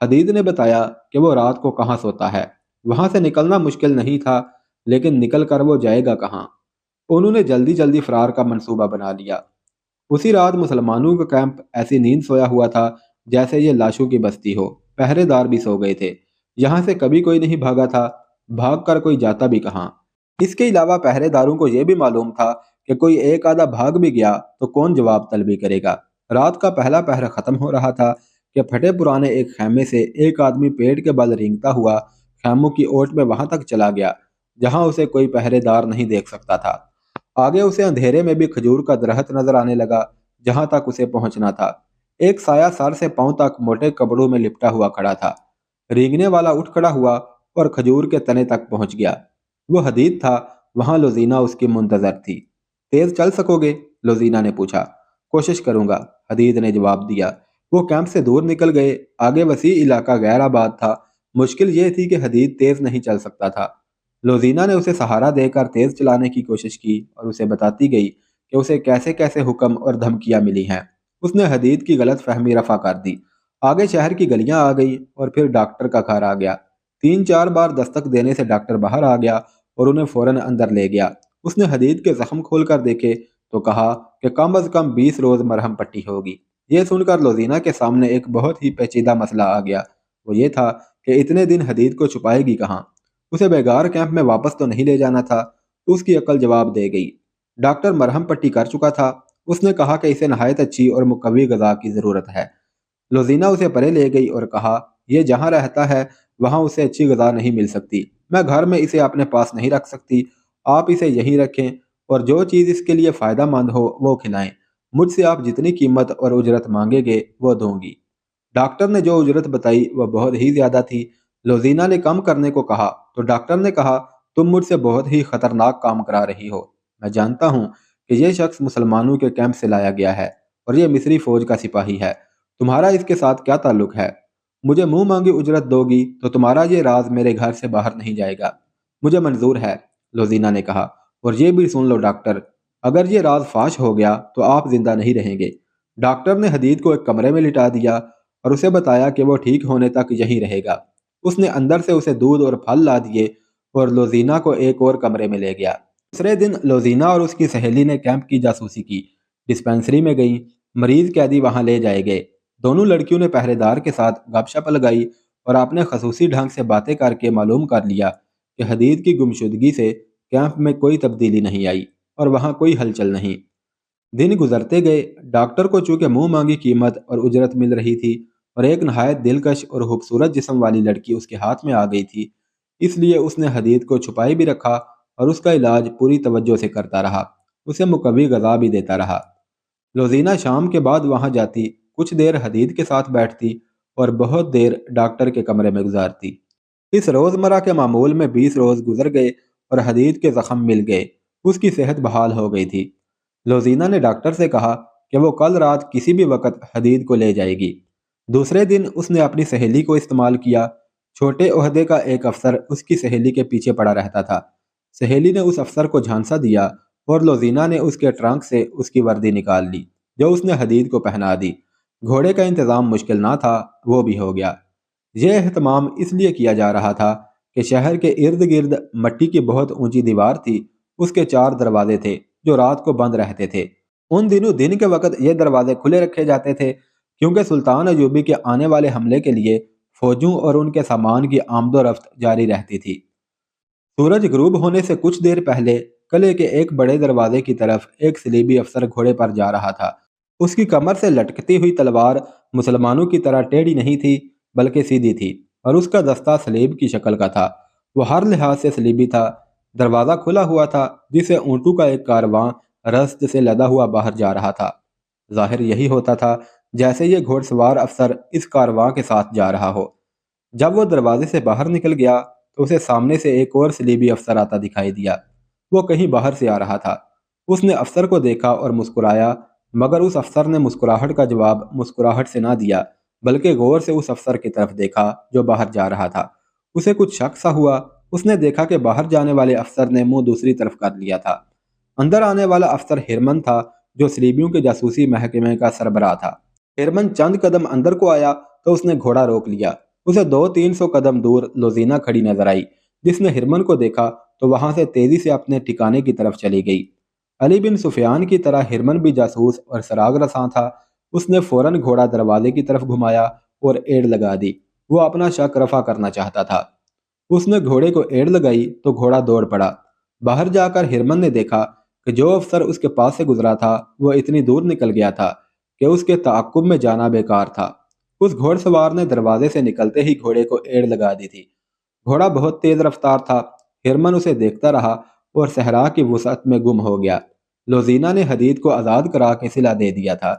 حدید نے بتایا کہ وہ رات کو کہاں سوتا ہے۔ وہاں سے نکلنا مشکل نہیں تھا، لیکن نکل کر وہ جائے گا کہاں؟ انہوں نے جلدی جلدی فرار کا منصوبہ بنا لیا۔ اسی رات مسلمانوں کا کیمپ ایسی نیند سویا ہوا تھا جیسے یہ لاشوں کی بستی ہو۔ پہرے دار بھی سو گئے تھے۔ یہاں سے کبھی کوئی نہیں بھاگا تھا، بھاگ کر کوئی جاتا بھی کہاں۔ اس کے علاوہ پہرے داروں کو یہ بھی معلوم تھا کہ کوئی ایک آدھا بھاگ بھی گیا تو کون جواب طلبی کرے گا۔ رات کا پہلا پہر ختم ہو رہا تھا کہ پھٹے پرانے ایک خیمے سے ایک آدمی پیٹ کے بل رینگتا ہوا خیموں کی اوٹ میں وہاں تک چلا گیا جہاں اسے کوئی پہرے دار نہیں دیکھ سکتا تھا۔ آگے اسے اندھیرے میں بھی کھجور کا درخت نظر آنے لگا جہاں تک اسے پہنچنا تھا۔ ایک سایہ سر سے پاؤں تک موٹے کپڑوں میں لپٹا ہوا کھڑا تھا۔ رینگنے والا اٹھ کھڑا ہوا اور کھجور کے تنے تک پہنچ گیا۔ وہ حدید تھا۔ وہاں لوزینہ اس کی منتظر تھی۔ تیز چل سکو گے؟ لوزینہ نے پوچھا۔ کوشش کروں گا، حدید نے جواب دیا۔ وہ کیمپ سے دور نکل گئے۔ آگے وسیع علاقہ غیر آباد تھا۔ مشکل یہ تھی کہ حدید تیز نہیں چل سکتا تھا۔ لوزینہ نے اسے سہارا دے کر تیز چلانے کی کوشش کی اور اسے بتاتی گئی کہ اسے کیسے کیسے حکم اور دھمکیاں ملی ہیں۔ اس نے حدید کی غلط فہمی رفع کر دی۔ آگے شہر کی گلیاں آ گئی اور پھر ڈاکٹر کا گھر آ گیا۔ 3-4 بار دستک دینے سے ڈاکٹر باہر آ گیا اور انہیں فوراً اندر لے گیا۔ اس نے حدید کے زخم کھول کر دیکھے تو کہا کہ کم از کم 20 روز مرہم پٹی ہوگی۔ یہ سن کر لوزینہ کے سامنے ایک بہت ہی پیچیدہ مسئلہ آ گیا۔ وہ یہ تھا کہ اتنے دن حدید کو چھپائے گی کہاں؟ اسے بیگار کیمپ میں واپس تو نہیں لے جانا تھا۔ اس کی عقل جواب دے گئی۔ ڈاکٹر مرہم پٹی کر چکا تھا۔ اس نے کہا کہ اسے نہایت اچھی اور مقوی غذا کی ضرورت ہے۔ لوزینہ اسے پرے لے گئی اور کہا یہ جہاں رہتا ہے وہاں اسے اچھی غذا نہیں مل سکتی۔ میں گھر میں اسے اپنے پاس نہیں رکھ سکتی۔ آپ اسے یہیں رکھیں اور جو چیز اس کے لیے فائدہ مند ہو وہ کھلائیں۔ مجھ سے آپ جتنی قیمت اور اجرت مانگیں گے وہ دوں گی۔ ڈاکٹر نے جو اجرت بتائی وہ بہت ہی زیادہ تھی۔ لوزینہ نے کم کرنے کو کہا تو ڈاکٹر نے کہا تم مجھ سے بہت ہی خطرناک کام کرا رہی ہو۔ میں جانتا ہوں کہ یہ شخص مسلمانوں کے کیمپ سے لایا گیا ہے اور یہ مصری فوج کا سپاہی ہے۔ تمہارا اس کے ساتھ کیا تعلق ہے؟ مجھے منہ مانگی اجرت دو گی تو تمہارا یہ راز میرے گھر سے باہر نہیں جائے گا۔ مجھے منظور ہے، لوزینہ نے کہا۔ اور یہ بھی سن لو ڈاکٹر، اگر یہ راز فاش ہو گیا تو آپ زندہ نہیں رہیں گے۔ ڈاکٹر نے حدید کو ایک کمرے میں لٹا دیا اور اسے بتایا کہ وہ ٹھیک ہونے تک یہیں رہے گا۔ اس نے اندر سے اسے دودھ اور پھل لا دیے اور لوزینہ کو ایک اور کمرے میں لے گیا۔ دوسرے دن لوزینہ اور اس کی سہیلی نے کیمپ کی جاسوسی کی۔ ڈسپینسری میں گئیں۔ مریض قیدی وہاں لے جائے گئے۔ دونوں لڑکیوں نے پہرے دار کے ساتھ گپ شپ لگائی اور اپنے خصوصی ڈھنگ سے باتیں کر کے معلوم کر لیا کہ حدید کی گمشدگی سے کیمپ میں کوئی تبدیلی نہیں آئی اور وہاں کوئی ہلچل نہیں۔ دن گزرتے گئے۔ ڈاکٹر کو چونکہ منہ مانگی قیمت اور اجرت مل رہی تھی اور ایک نہایت دلکش اور خوبصورت جسم والی لڑکی اس کے ہاتھ میں آ گئی تھی، اس لیے اس نے حدید کو چھپائے بھی رکھا اور اس کا علاج پوری توجہ سے کرتا رہا۔ اسے مقوی غذا بھی دیتا رہا۔ لوزینہ شام کے بعد وہاں جاتی، کچھ دیر حدید کے ساتھ بیٹھتی اور بہت دیر ڈاکٹر کے کمرے میں گزارتی۔ اس روزمرہ کے معمول میں 20 روز گزر گئے اور حدید کے زخم مل گئے۔ اس کی صحت بحال ہو گئی تھی۔ لوزینہ نے ڈاکٹر سے کہا کہ وہ کل رات کسی بھی وقت حدید کو لے جائے گی۔ دوسرے دن اس نے اپنی سہیلی کو استعمال کیا۔ چھوٹے عہدے کا ایک افسر اس کی سہیلی کے پیچھے پڑا رہتا تھا۔ سہیلی نے اس افسر کو جھانسا دیا اور لوزینہ نے اس کے ٹرنک سے اس کی وردی نکال لی جو اس نے حدید کو پہنا دی۔ گھوڑے کا انتظام مشکل نہ تھا، وہ بھی ہو گیا۔ یہ اہتمام اس لیے کیا جا رہا تھا کہ شہر کے ارد گرد مٹی کی بہت اونچی دیوار تھی۔ اس کے 4 دروازے تھے جو رات کو بند رہتے تھے۔ ان دنوں دن کے وقت یہ دروازے کھلے رکھے جاتے تھے کیونکہ سلطان ایوبی کے آنے والے حملے کے لیے فوجوں اور ان کے سامان کی آمد و رفت جاری رہتی تھی۔ سورج غروب ہونے سے کچھ دیر پہلے قلعے کے ایک بڑے دروازے کی طرف ایک صلیبی افسر گھوڑے پر جا رہا تھا۔ اس کی کمر سے لٹکتی ہوئی تلوار مسلمانوں کی طرح ٹیڑھی نہیں تھی بلکہ سیدھی تھی اور اس کا دستہ سلیب کی شکل کا تھا۔ وہ ہر لحاظ سے صلیبی تھا۔ دروازہ کھلا ہوا تھا جسے اونٹوں کا ایک کارواں رسد سے لدا ہوا باہر جا رہا تھا۔ ظاہر یہی ہوتا تھا جیسے یہ گھوڑ سوار افسر اس کارواں کے ساتھ جا رہا ہو۔ جب وہ دروازے سے باہر نکل گیا تو اسے سامنے سے ایک اور صلیبی افسر آتا دکھائی دیا۔ وہ کہیں باہر سے آ رہا تھا۔ اس نے افسر کو دیکھا اور مسکرایا، مگر اس افسر نے مسکراہٹ کا جواب مسکراہٹ سے نہ دیا بلکہ غور سے اس افسر کی طرف دیکھا جو باہر جا رہا تھا۔ اسے کچھ شک سا ہوا۔ اس نے دیکھا کہ باہر جانے والے افسر نے منہ دوسری طرف کر لیا تھا۔ اندر آنے والا افسر ہرمن تھا جو صلیبیوں کے جاسوسی محکمے کا سربراہ تھا۔ ہرمن چند قدم اندر کو آیا تو اس نے گھوڑا روک لیا۔ اسے 200-300 قدم دور لوزینہ کھڑی نظر آئی، جس نے ہرمن کو دیکھا تو وہاں سے تیزی سے اپنے ٹھکانے کی طرف چلی گئی۔ علی بن سفیان کی طرح ہرمن بھی جاسوس اور سراغ رساں تھا۔ اس نے فوراً گھوڑا دروازے کی طرف گھمایا اور ایڑ لگا دی۔ وہ اپنا شک رفع کرنا چاہتا تھا۔ اس نے گھوڑے کو ایڑ لگائی تو گھوڑا دوڑ پڑا۔ باہر جا کر ہرمن نے دیکھا کہ جو افسر اس کے پاس سے گزرا تھا وہ اتنی دور نکل گیا تھا کہ اس کے تعاقب میں جانا بیکار تھا۔ اس گھوڑ سوار نے دروازے سے نکلتے ہی گھوڑے کو ایڑ لگا دی تھی۔ گھوڑا بہت تیز رفتار تھا۔ ہرمن اسے دیکھتا رہا اور صحرا کی وسعت میں گم ہو گیا۔ لوزینہ نے حدید کو آزاد کرا کے صلہ دے دیا تھا۔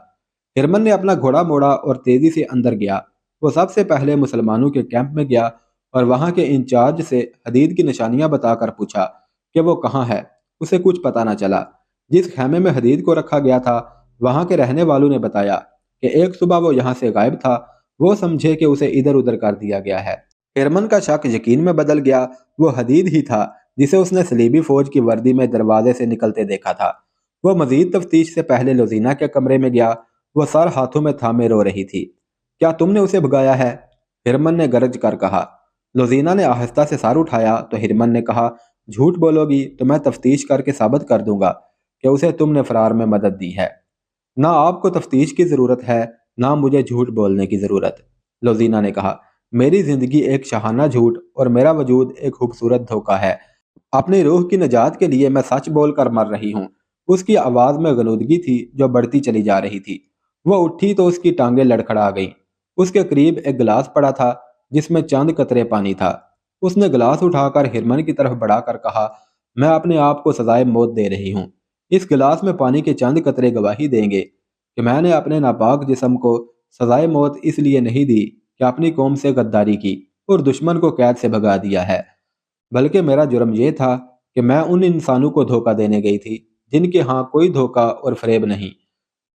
ہرمن نے اپنا گھوڑا موڑا اور تیزی سے اندر گیا۔ وہ سب سے پہلے مسلمانوں کے کیمپ میں گیا اور وہاں کے انچارج سے حدید کی نشانیاں بتا کر پوچھا کہ وہ کہاں ہے۔ اسے کچھ پتہ نہ چلا۔ جس خیمے میں حدید کو رکھا گیا تھا وہاں کے رہنے والوں نے بتایا کہ ایک صبح وہ یہاں سے غائب تھا۔ وہ سمجھے کہ اسے ادھر ادھر کر دیا گیا ہے۔ ہرمن کا شک یقین میں بدل گیا۔ وہ حدید ہی تھا جسے اس نے صلیبی فوج کی وردی میں دروازے سے نکلتے دیکھا تھا۔ وہ مزید تفتیش سے پہلے لوزینہ کے کمرے میں گیا۔ وہ سر ہاتھوں میں تھامے رو رہی تھی۔ کیا تم نے اسے بھگایا ہے؟ ہرمن نے گرج کر کہا۔ لوزینہ نے آہستہ سے سر اٹھایا تو ہرمن نے کہا، جھوٹ بولو گی تو میں تفتیش کر کے ثابت کر دوں گا کہ اسے تم نے فرار میں مدد دی ہے۔ نہ آپ کو تفتیش کی ضرورت ہے، نہ مجھے جھوٹ بولنے کی ضرورت۔ لوزینہ نے کہا، میری زندگی ایک شاہانہ جھوٹ اور میرا وجود ایک خوبصورت دھوکہ ہے۔ اپنی روح کی نجات کے لیے میں سچ بول کر مر رہی ہوں۔ اس کی آواز میں غنودگی تھی جو بڑھتی چلی جا رہی تھی۔ وہ اٹھی تو اس کی ٹانگیں لڑکھڑا گئیں۔ اس کے قریب ایک گلاس پڑا تھا جس میں چند قطرے پانی تھا۔ اس نے گلاس اٹھا کر ہرمن کی طرف بڑھا کر کہا، میں اپنے آپ کو سزائے موت دے رہی ہوں۔ اس گلاس میں پانی کے چند قطرے گواہی دیں گے کہ میں نے اپنے ناپاک جسم کو سزائے موت اس لیے نہیں دی کہ اپنی قوم سے غداری کی اور دشمن کو قید سے بھگا دیا ہے، بلکہ میرا جرم یہ تھا کہ میں ان انسانوں کو دھوکہ دینے گئی تھی جن کے ہاں کوئی دھوکہ اور فریب نہیں۔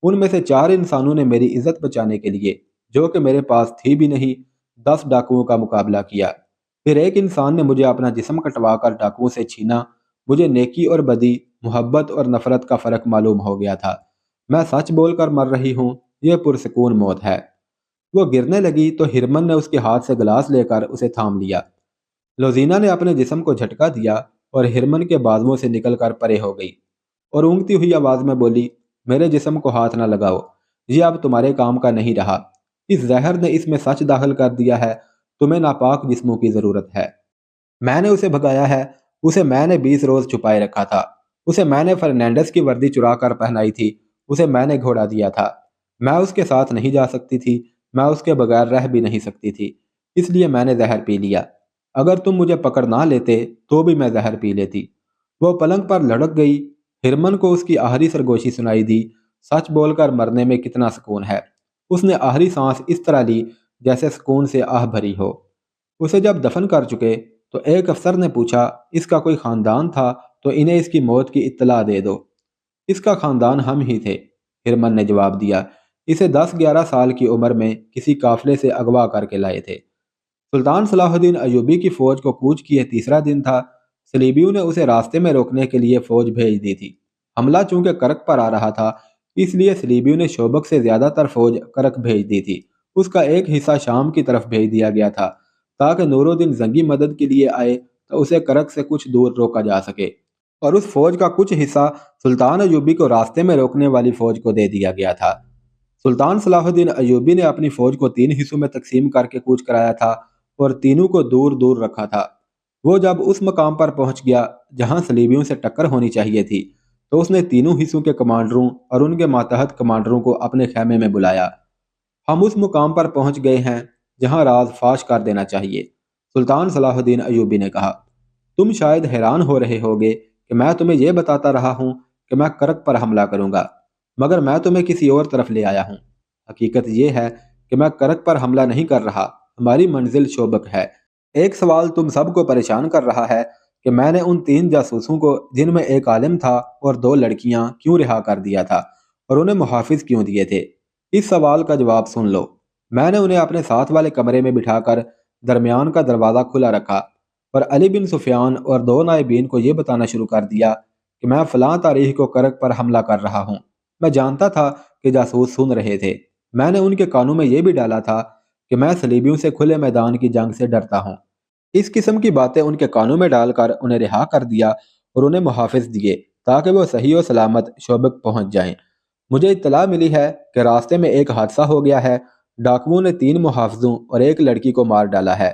ان میں سے 4 انسانوں نے میری عزت بچانے کے لیے، جو کہ میرے پاس تھی بھی نہیں، 10 ڈاکوؤں کا مقابلہ کیا۔ پھر ایک انسان نے مجھے اپنا جسم کٹوا کر ڈاکوؤں سے چھینا۔ مجھے نیکی اور بدی، محبت اور نفرت کا فرق معلوم ہو گیا تھا۔ میں سچ بول کر مر رہی ہوں، یہ پرسکون موت ہے۔ وہ گرنے لگی تو ہرمن نے اس کے ہاتھ سے گلاس لے کر اسے تھام لیا۔ لوزینہ نے اپنے جسم کو جھٹکا دیا اور ہرمن کے بازوؤں سے نکل کر پرے ہو گئی اور اونگتی ہوئی آواز میں بولی، میرے جسم کو ہاتھ نہ لگاؤ، یہ اب تمہارے کام کا نہیں رہا۔ اس زہر نے اس میں سچ داخل کر دیا ہے، تمہیں ناپاک جسموں کی ضرورت ہے۔ میں نے اسے بھگایا ہے، اسے میں نے 20 روز چھپائے رکھا تھا، اسے میں نے فرنینڈس کی وردی چرا کر پہنائی تھی، اسے میں نے گھوڑا دیا تھا۔ میں اس کے ساتھ نہیں جا سکتی تھی، میں اس کے بغیر رہ بھی نہیں سکتی تھی، اس لیے میں نے زہر پی لیا۔ اگر تم مجھے پکڑ نہ لیتے تو بھی میں زہر پی لیتی۔ وہ پلنگ پر لڑک گئی۔ ہرمن کو اس کی آخری سرگوشی سنائی دی، سچ بول کر مرنے میں کتنا سکون ہے۔ اس نے آخری سانس اس طرح لی جیسے سکون سے آہ بھری ہو۔ اسے جب دفن کر چکے تو ایک افسر نے پوچھا، اس کا کوئی خاندان تھا تو انہیں اس کی موت کی اطلاع دے دو۔ اس کا خاندان ہم ہی تھے، ہرمن نے جواب دیا۔ اسے 10-11 سال کی عمر میں کسی قافلے سے اغوا کر کے لائے تھے۔ سلطان صلاح الدین ایوبی کی فوج کو کوچ کیے تیسرا دن تھا۔ صلیبیوں نے اسے راستے میں روکنے کے لیے فوج بھیج دی تھی۔ حملہ چونکہ کرک پر آ رہا تھا، اس لیے صلیبیوں نے شوبک سے زیادہ تر فوج کرک بھیج دی تھی۔ اس کا ایک حصہ شام کی طرف بھیج دیا گیا تھا تاکہ نور الدین زنگی مدد کے لیے آئے تو اسے کرک سے کچھ دور روکا جا سکے، اور اس فوج کا کچھ حصہ سلطان ایوبی کو راستے میں روکنے والی فوج کو دے دیا گیا تھا۔ سلطان صلاح الدین ایوبی نے اپنی فوج کو 3 حصوں میں تقسیم کر کے کوچ کرایا تھا اور تینوں کو دور دور رکھا تھا۔ وہ جب اس مقام پر پہنچ گیا جہاں صلیبیوں سے ٹکر ہونی چاہیے تھی تو اس نے تینوں حصوں کے کمانڈروں اور ان کے ماتحت کمانڈروں کو اپنے خیمے میں بلایا۔ ہم اس مقام پر پہنچ گئے ہیں جہاں راز فاش کر دینا چاہیے، سلطان صلاح الدین ایوبی نے کہا۔ تم شاید حیران ہو رہے ہوگے کہ میں تمہیں یہ بتاتا رہا ہوں کہ میں کرک پر حملہ کروں گا، مگر میں تمہیں کسی اور طرف لے آیا ہوں۔ حقیقت یہ ہے کہ میں کرک پر حملہ نہیں کر رہا، ہماری منزل شوبک ہے۔ ایک سوال تم سب کو پریشان کر رہا ہے کہ میں نے ان 3 جاسوسوں کو، جن میں ایک عالم تھا اور 2 لڑکیاں، کیوں رہا کر دیا تھا اور انہیں محافظ کیوں دیے تھے؟ اس سوال کا جواب سن لو۔ میں نے انہیں اپنے ساتھ والے کمرے میں بٹھا کر درمیان کا دروازہ کھلا رکھا اور علی بن سفیان اور 2 نائبین کو یہ بتانا شروع کر دیا کہ میں فلاں تاریخ کو کرک پر حملہ کر رہا ہوں۔ میں جانتا تھا کہ جاسوس سن رہے تھے۔ میں نے ان کے کانوں میں یہ بھی ڈالا تھا کہ میں صلیبیوں سے کھلے میدان کی جنگ سے ڈرتا ہوں۔ اس قسم کی باتیں ان کے کانوں میں ڈال کر انہیں رہا کر دیا اور انہیں محافظ دیے تاکہ وہ صحیح و سلامت شوبک پہنچ جائیں۔ مجھے اطلاع ملی ہے کہ راستے میں ایک حادثہ ہو گیا ہے، ڈاکوؤں نے 3 محافظوں اور ایک لڑکی کو مار ڈالا ہے۔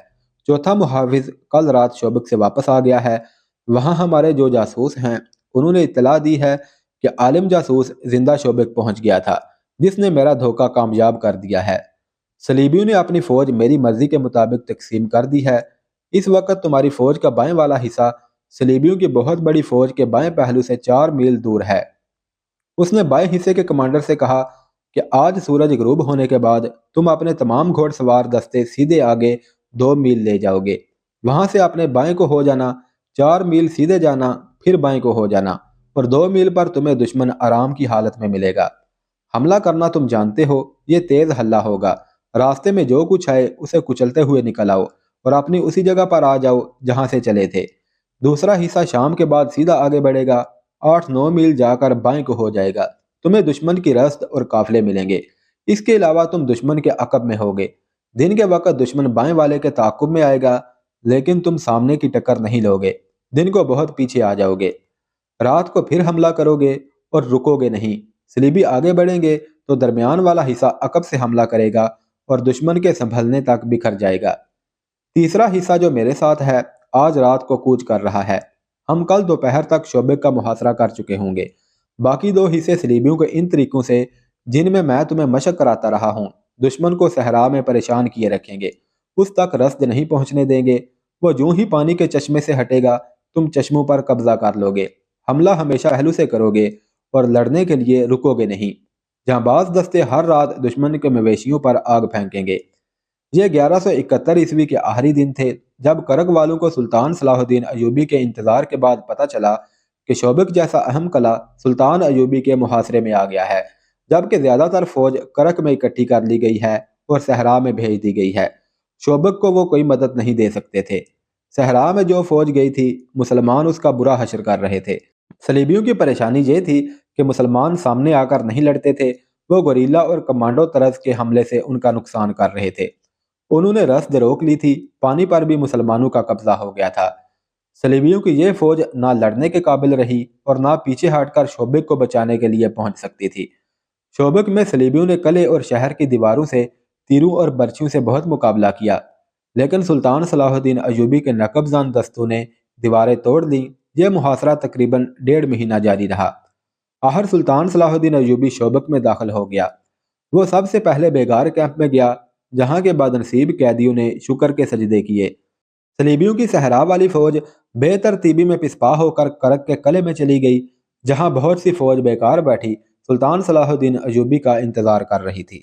چوتھا محافظ کل رات شوبک سے واپس آ گیا ہے۔ وہاں ہمارے جو جاسوس ہیں انہوں نے اطلاع دی ہے کہ عالم جاسوس زندہ شوبک پہنچ گیا تھا جس نے میرا دھوکہ کامیاب کر دیا ہے۔ صلیبیوں نے اپنی فوج میری مرضی کے مطابق تقسیم کر دی ہے۔ اس وقت تمہاری فوج کا بائیں والا حصہ صلیبیوں کی بہت بڑی فوج کے بائیں پہلو سے 4 میل دور ہے۔ اس نے بائیں حصے کے کمانڈر سے کہا کہ آج سورج غروب ہونے کے بعد تم اپنے تمام گھوڑ سوار دستے سیدھے آگے 2 میل لے جاؤ گے، وہاں سے اپنے بائیں کو ہو جانا، 4 میل سیدھے جانا، پھر بائیں کو ہو جانا، اور 2 میل پر تمہیں دشمن آرام کی حالت میں ملے گا۔ حملہ کرنا تم جانتے ہو، یہ تیز حملہ ہوگا، راستے میں جو کچھ آئے اسے کچلتے ہوئے نکل آؤ اور اپنی اسی جگہ پر آ جاؤ جہاں سے چلے تھے۔ دوسرا حصہ شام کے بعد سیدھا آگے بڑھے گا، 8-9 میل جا کر بائیں کو ہو جائے گا، تمہیں دشمن کی رسد اور قافلے ملیں گے۔ اس کے علاوہ تم دشمن کے عقب میں ہوگے۔ دن کے وقت دشمن بائیں والے کے تعاقب میں آئے گا لیکن تم سامنے کی ٹکر نہیں لوگے، دن کو بہت پیچھے آ جاؤ گے۔ رات کو پھر حملہ کرو گے اور رکو گے نہیں۔ صلیبی آگے بڑھیں گے تو درمیان والا حصہ عقب سے حملہ کرے گا اور دشمن کے سنبھلنے تک بکھر جائے گا۔ تیسرا حصہ جو میرے ساتھ ہے آج رات کو کوچ کر رہا ہے۔ ہم کل دوپہر تک شوبک کا محاصرہ کر چکے ہوں گے۔ باقی 2 حصے صلیبیوں کے ان طریقوں سے جن میں تمہیں مشق کراتا رہا ہوں دشمن کو صحرا میں پریشان کیے رکھیں گے، اس تک رسد نہیں پہنچنے دیں گے۔ وہ جو ہی پانی کے چشمے سے ہٹے گا تم چشموں پر قبضہ کر لو گے۔ حملہ ہمیشہ پہلو سے کرو گے اور لڑنے کے لیے رکو گے نہیں، جہاں بعض دستے ہر رات دشمن کے مویشیوں پر آگ پھینکیں گے۔ یہ 1171 کے آخری دن تھے جب کرگ والوں کو سلطان صلاح الدین ایوبی کے انتظار کے بعد پتہ چلا کہ شوبک جیسا اہم قلعہ سلطان ایوبی کے محاصرے میں آ گیا ہے، جبکہ زیادہ تر فوج کرک میں اکٹھی کر لی گئی ہے اور صحرا میں بھیج دی گئی ہے۔ شوبک کو وہ کوئی مدد نہیں دے سکتے تھے۔ صحرا میں جو فوج گئی تھی مسلمان اس کا برا حشر کر رہے تھے۔ صلیبیوں کی پریشانی یہ تھی کہ مسلمان سامنے آ کر نہیں لڑتے تھے، وہ گوریلا اور کمانڈو طرز کے حملے سے ان کا نقصان کر رہے تھے۔ انہوں نے رسد روک لی تھی، پانی پر بھی مسلمانوں کا قبضہ ہو گیا تھا۔ صلیبیوں کی یہ فوج نہ لڑنے کے قابل رہی اور نہ پیچھے ہٹ کر شوبک کو بچانے کے لیے پہنچ سکتی تھی۔ شوبک میں صلیبیوں نے قلعے اور شہر کی دیواروں سے تیروں اور برچھیوں سے بہت مقابلہ کیا، لیکن سلطان صلاح الدین ایوبی کے نقب زن دستوں نے دیواریں توڑ دیں۔ یہ محاصرہ تقریباً 1.5 مہینہ جاری رہا۔ آخر سلطان صلاح الدین ایوبی شوبک میں داخل ہو گیا۔ وہ سب سے پہلے بیگار کیمپ میں گیا جہاں کے بدنصیب قیدیوں نے شکر کے سجدے کیے۔ صلیبیوں کی صحرا والی فوج بے ترتیبی میں پسپا ہو کر کرک کے قلعے میں چلی گئی جہاں بہت سی فوج بیکار بیٹھی سلطان صلاح الدین ایوبی کا انتظار کر رہی تھی۔